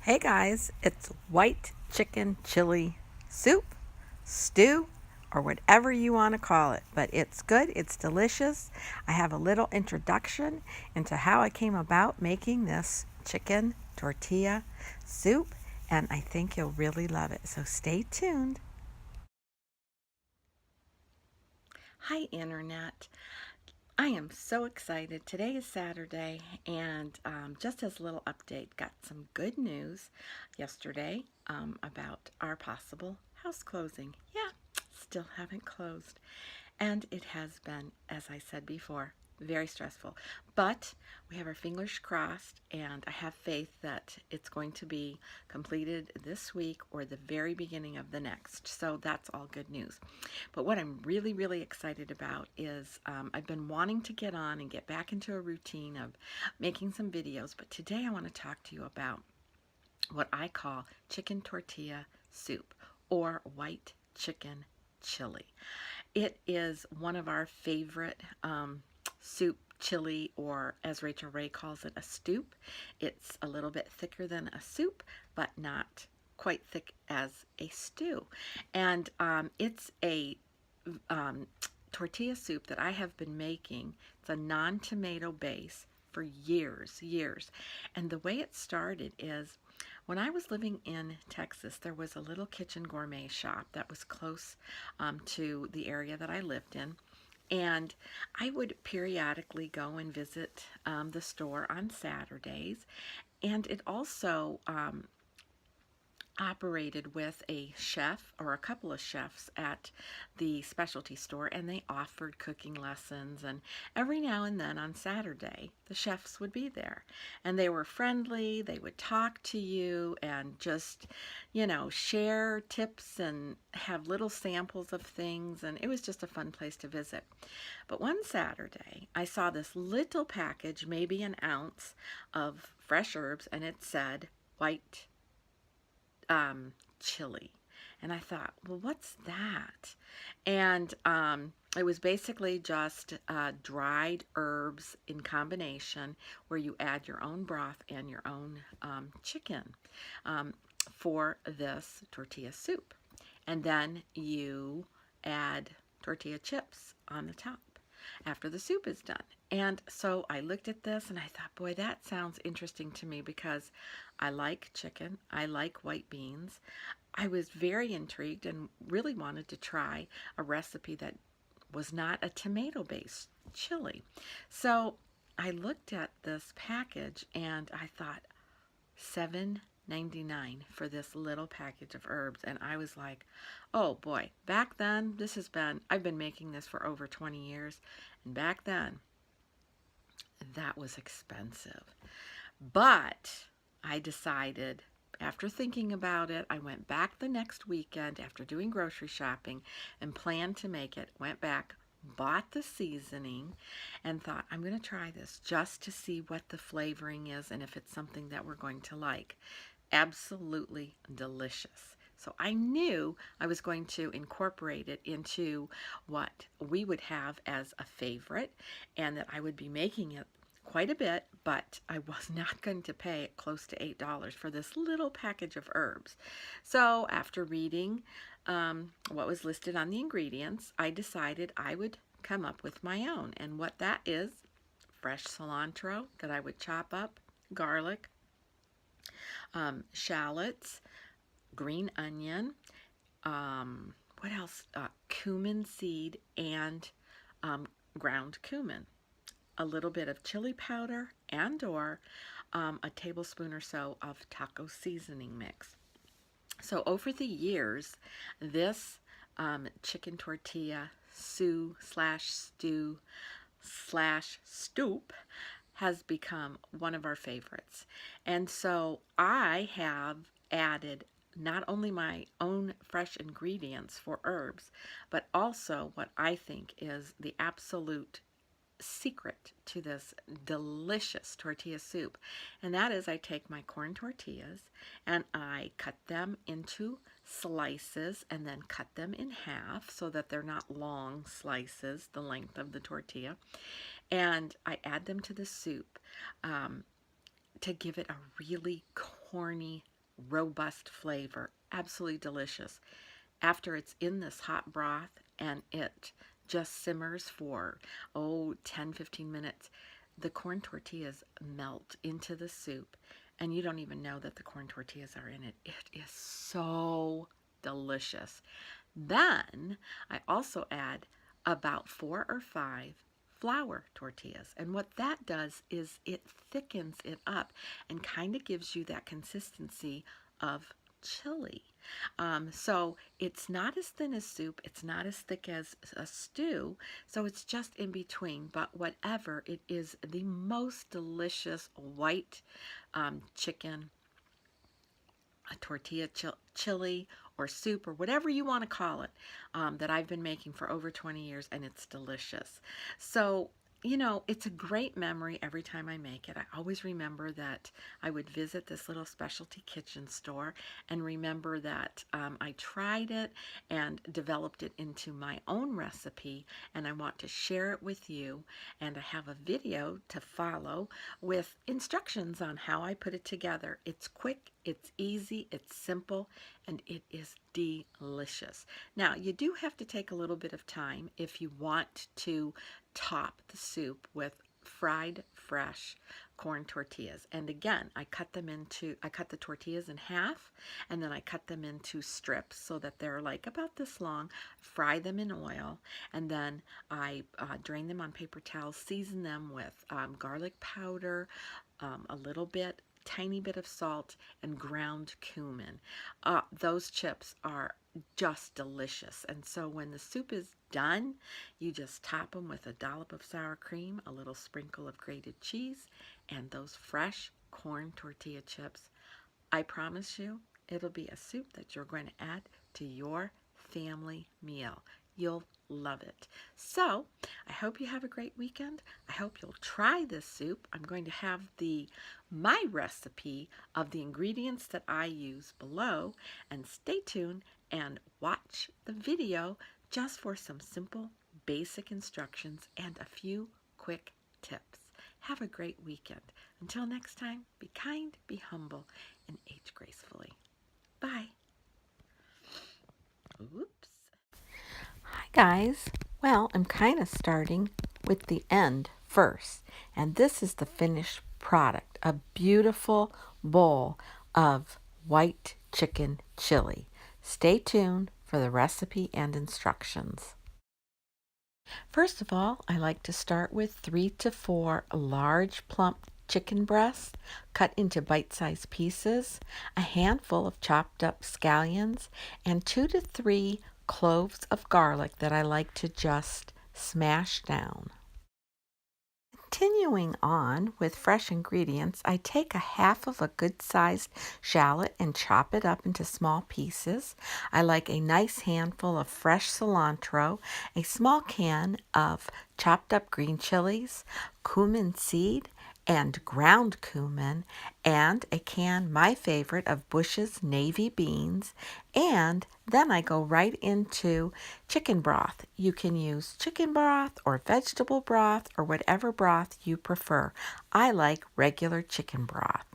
Hey guys, it's white chicken chili soup, stew, or whatever you want to call it. But it's good, it's delicious. I have a little introduction into how I came about making this chicken tortilla soup, and I think you'll really love it. So stay tuned. Hi, Internet. I am so excited. Today is Saturday, and just as a little update, got some good news yesterday about our possible house closing. Yeah, still haven't closed. And it has been, as I said before, very stressful. But we have our fingers crossed, and I have faith that it's going to be completed this week or the very beginning of the next. So that's all good news. But what I'm really, really excited about is I've been wanting to get on and get back into a routine of making some videos. But today I want to talk to you about what I call chicken tortilla soup or white chicken chili. It is one of our favorite soup chili, or as Rachel Ray calls it, a stoop. It's a little bit thicker than a soup, but not quite thick as a stew. And it's a tortilla soup that I have been making. It's a non-tomato base for years. And the way it started is when I was living in Texas, there was a little kitchen gourmet shop that was close to the area that I lived in. And I would periodically go and visit the store on Saturdays. And it also operated with a chef or a couple of chefs at the specialty store, and they offered cooking lessons. And every now and then on Saturday the chefs would be there, and they were friendly. They would talk to you and just share tips and have little samples of things, and it was just a fun place to visit. But one Saturday I saw this little package, maybe an ounce, of fresh herbs, and it said white chili. And I thought, well, what's that? And it was basically just dried herbs in combination, where you add your own broth and your own chicken for this tortilla soup. And then you add tortilla chips on the top after the soup is done. And so I looked at this and I thought, boy, that sounds interesting to me because I like chicken, I like white beans. I was very intrigued and really wanted to try a recipe that was not a tomato-based chili. So I looked at this package and I thought, $7.99 for this little package of herbs. And I was like, oh boy, back then, I've been making this for over 20 years. And back then, that was expensive. But I decided, after thinking about it, I went back the next weekend after doing grocery shopping and planned to make it. Went back, bought the seasoning, and thought, I'm going to try this just to see what the flavoring is and if it's something that we're going to like. Absolutely delicious. So I knew I was going to incorporate it into what we would have as a favorite, and that I would be making it quite a bit, but I was not going to pay close to $8 for this little package of herbs. So after reading what was listed on the ingredients, I decided I would come up with my own. And what that is, fresh cilantro that I would chop up, garlic, shallots, green onion, what else? Cumin seed and ground cumin. A little bit of chili powder and or a tablespoon or so of taco seasoning mix. So over the years, this chicken tortilla soup slash stew slash stoop has become one of our favorites. And so I have added not only my own fresh ingredients for herbs, but also what I think is the absolute secret to this delicious tortilla soup. And that is, I take my corn tortillas and I cut them into slices and then cut them in half so that they're not long slices, the length of the tortilla. And I add them to the soup to give it a really corny robust flavor. Absolutely delicious. After it's in this hot broth and it just simmers for, 10-15 minutes, the corn tortillas melt into the soup, and you don't even know that the corn tortillas are in it. It is so delicious. Then I also add about 4 or 5 flour tortillas. And what that does is it thickens it up and kind of gives you that consistency of chili. So it's not as thin as soup, it's not as thick as a stew, so it's just in between. But whatever, it is the most delicious white chicken, a tortilla chili or soup or whatever you want to call it, that I've been making for over 20 years, and it's delicious. So, it's a great memory every time I make it. I always remember that I would visit this little specialty kitchen store and remember that I tried it and developed it into my own recipe, and I want to share it with you. And I have a video to follow with instructions on how I put it together. It's quick, it's easy, it's simple, and it is delicious. Now, you do have to take a little bit of time if you want to top the soup with fried fresh corn tortillas. And again, I cut the tortillas in half, and then I cut them into strips so that they're like about this long, fry them in oil, and then I drain them on paper towels, season them with garlic powder, a little bit, tiny bit of salt, and ground cumin. Those chips are just delicious. And so when the soup is done, you just top them with a dollop of sour cream, a little sprinkle of grated cheese, and those fresh corn tortilla chips. I promise you, it'll be a soup that you're going to add to your family meal. You'll love it. So, I hope you have a great weekend. I hope you'll try this soup. I'm going to have my recipe of the ingredients that I use below, and stay tuned and watch the video just for some simple, basic instructions and a few quick tips. Have a great weekend. Until next time, be kind, be humble, and age gracefully. Bye. Oops. Hi guys. Well, I'm kind of starting with the end first, and this is the finished product, a beautiful bowl of white chicken chili. Stay tuned for the recipe and instructions. First of all, I like to start with 3 to 4 large plump chicken breasts cut into bite-sized pieces, a handful of chopped up scallions, and 2 to 3 cloves of garlic that I like to just smash down. Continuing on with fresh ingredients, I take a half of a good-sized shallot and chop it up into small pieces. I like a nice handful of fresh cilantro, a small can of chopped up green chilies, cumin seed, and ground cumin, and a can, my favorite, of Bush's navy beans. And then I go right into chicken broth. You can use chicken broth or vegetable broth or whatever broth you prefer. I like regular chicken broth.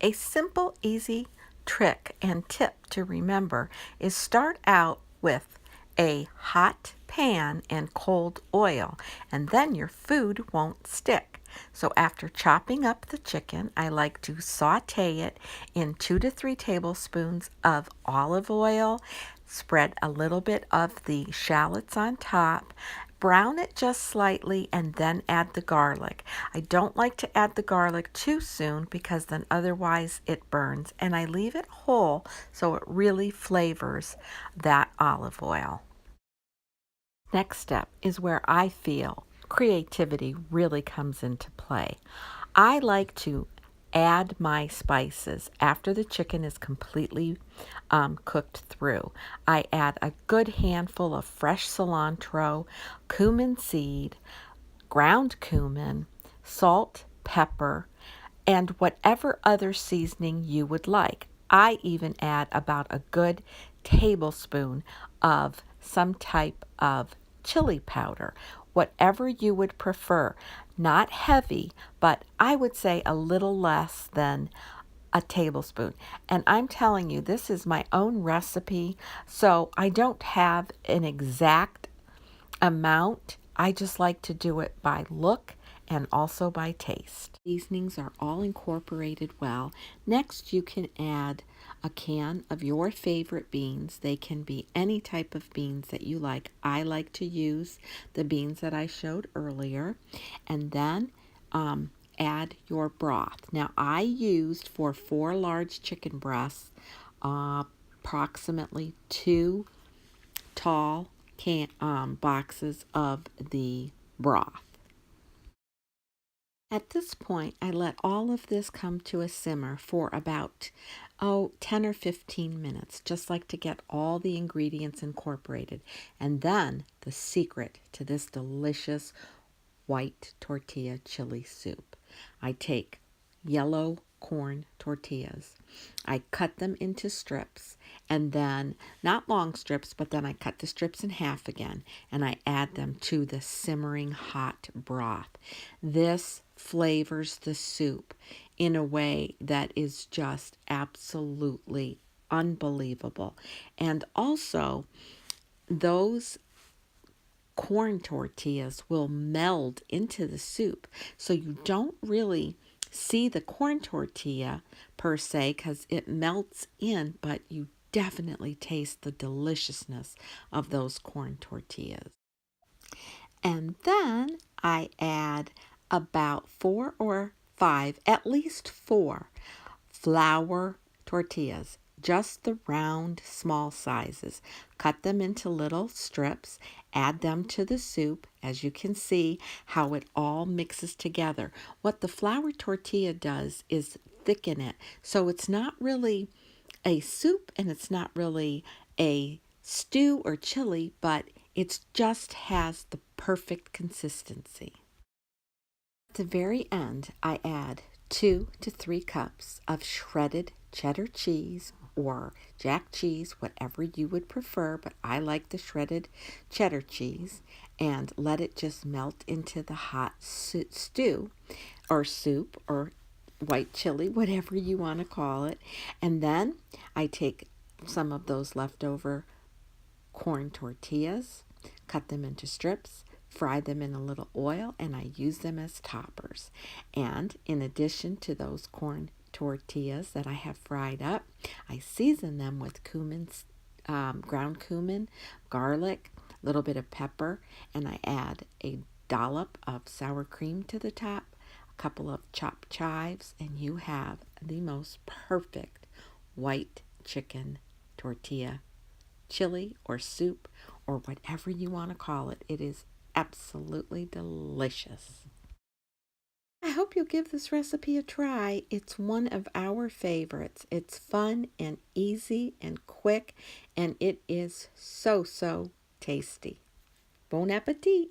A simple, easy trick and tip to remember is start out with a hot pan and cold oil, and then your food won't stick. So after chopping up the chicken, I like to saute it in 2 to 3 tablespoons of olive oil, spread a little bit of the shallots on top, brown it just slightly, and then add the garlic. I don't like to add the garlic too soon because then otherwise it burns, and I leave it whole so it really flavors that olive oil. Next step is where I feel creativity really comes into play. I like to add my spices after the chicken is completely cooked through. I add a good handful of fresh cilantro, cumin seed, ground cumin, salt, pepper, and whatever other seasoning you would like. I even add about a good tablespoon of some type of chili powder, whatever you would prefer. Not heavy, but I would say a little less than a tablespoon. And I'm telling you, this is my own recipe, so I don't have an exact amount. I just like to do it by look and also by taste. Seasonings are all incorporated well. Next, you can add a can of your favorite beans. They can be any type of beans that you like. I like to use the beans that I showed earlier. And then add your broth. Now, I used for 4 large chicken breasts approximately 2 tall boxes of the broth. At this point, I let all of this come to a simmer for about 10 or 15 minutes, just like to get all the ingredients incorporated. And then the secret to this delicious white tortilla chili soup. I take yellow corn tortillas. I cut them into strips, and then, not long strips, but then I cut the strips in half again, and I add them to the simmering hot broth. This flavors the soup in a way that is just absolutely unbelievable. And also, those corn tortillas will meld into the soup, so you don't really see the corn tortilla per se because it melts in, but you definitely taste the deliciousness of those corn tortillas. And then I add about 4 or 5, at least 4 flour tortillas, just the round, small sizes. Cut them into little strips, add them to the soup. As you can see how it all mixes together. What the flour tortilla does is thicken it, so it's not really a soup and it's not really a stew or chili, but it just has the perfect consistency. At the very end, I add 2 to 3 cups of shredded cheddar cheese or jack cheese, whatever you would prefer, but I like the shredded cheddar cheese, and let it just melt into the hot stew or soup or white chili, whatever you want to call it. And then I take some of those leftover corn tortillas, cut them into strips, fry them in a little oil, and I use them as toppers. And in addition to those corn tortillas that I have fried up, I season them with ground cumin, garlic, a little bit of pepper, and I add a dollop of sour cream to the top, a couple of chopped chives, and you have the most perfect white chicken tortilla chili or soup or whatever you want to call it. It is absolutely delicious. I hope you'll give this recipe a try. It's one of our favorites. It's fun and easy and quick, and it is so tasty. Bon appetit!